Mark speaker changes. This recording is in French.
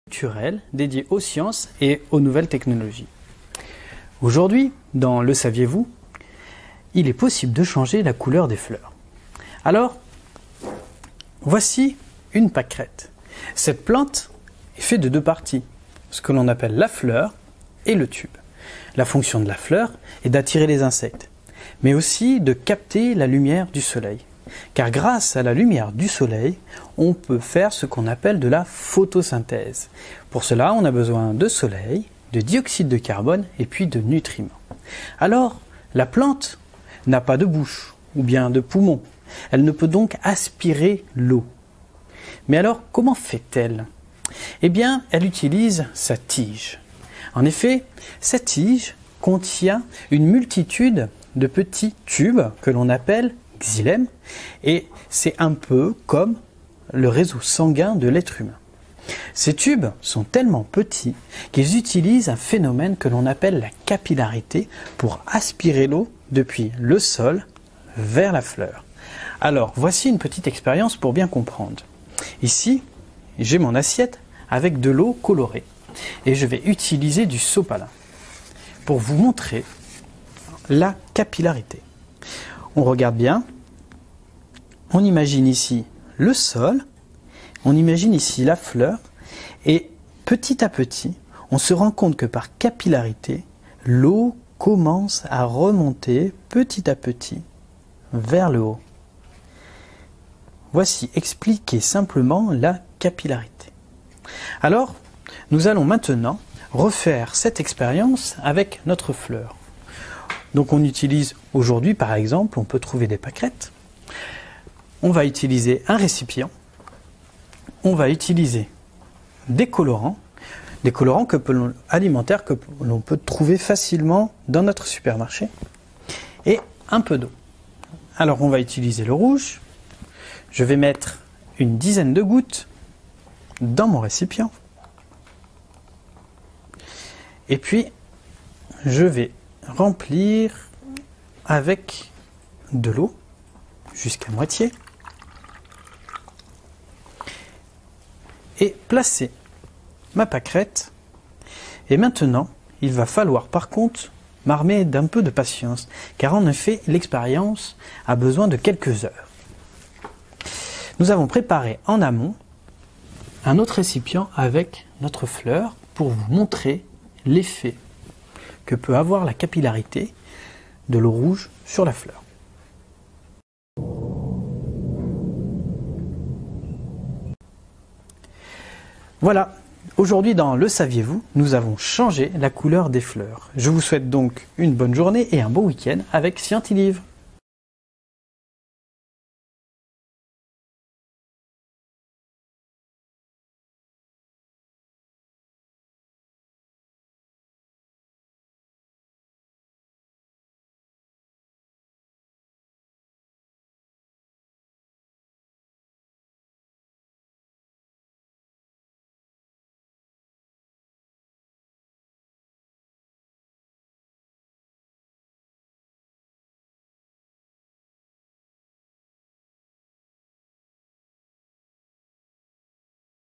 Speaker 1: Culturel dédié aux sciences et aux nouvelles technologies. Aujourd'hui, dans Le saviez-vous, il est possible de changer la couleur des fleurs. Alors, voici une pâquerette. Cette plante est faite de deux parties, ce que l'on appelle la fleur et le tube. La fonction de la fleur est d'attirer les insectes, mais aussi de capter la lumière du soleil. Car grâce à la lumière du soleil, on peut faire ce qu'on appelle de la photosynthèse. Pour cela, on a besoin de soleil, de dioxyde de carbone et puis de nutriments. Alors, la plante n'a pas de bouche ou bien de poumon. Elle ne peut donc aspirer l'eau. Mais alors, comment fait-elle? Eh bien, elle utilise sa tige. En effet, sa tige contient une multitude de petits tubes que l'on appelle xylèmes, et c'est un peu comme le réseau sanguin de l'être humain. Ces tubes sont tellement petits qu'ils utilisent un phénomène que l'on appelle la capillarité pour aspirer l'eau depuis le sol vers la fleur. Alors, voici une petite expérience pour bien comprendre. Ici, j'ai mon assiette avec de l'eau colorée et je vais utiliser du sopalin pour vous montrer la capillarité. On regarde bien, on imagine ici le sol, on imagine ici la fleur, et petit à petit, on se rend compte que par capillarité, l'eau commence à remonter petit à petit vers le haut. Voici expliquer simplement la capillarité. Alors, nous allons maintenant refaire cette expérience avec notre fleur. Donc on utilise aujourd'hui, par exemple, on peut trouver des pâquerettes. On va utiliser un récipient. On va utiliser des colorants alimentaires que l'on peut trouver facilement dans notre supermarché. Et un peu d'eau. Alors on va utiliser le rouge. Je vais mettre une dizaine de gouttes dans mon récipient. Et puis, je vais remplir avec de l'eau jusqu'à moitié et placer ma pâquerette. Et maintenant, il va falloir par contre m'armer d'un peu de patience, car en effet, l'expérience a besoin de quelques heures. Nous avons préparé en amont un autre récipient avec notre fleur pour vous montrer l'effet que peut avoir la capillarité de l'eau rouge sur la fleur. Voilà, aujourd'hui dans Le saviez-vous, nous avons changé la couleur des fleurs. Je vous souhaite donc une bonne journée et un beau week-end avec Scientilivre.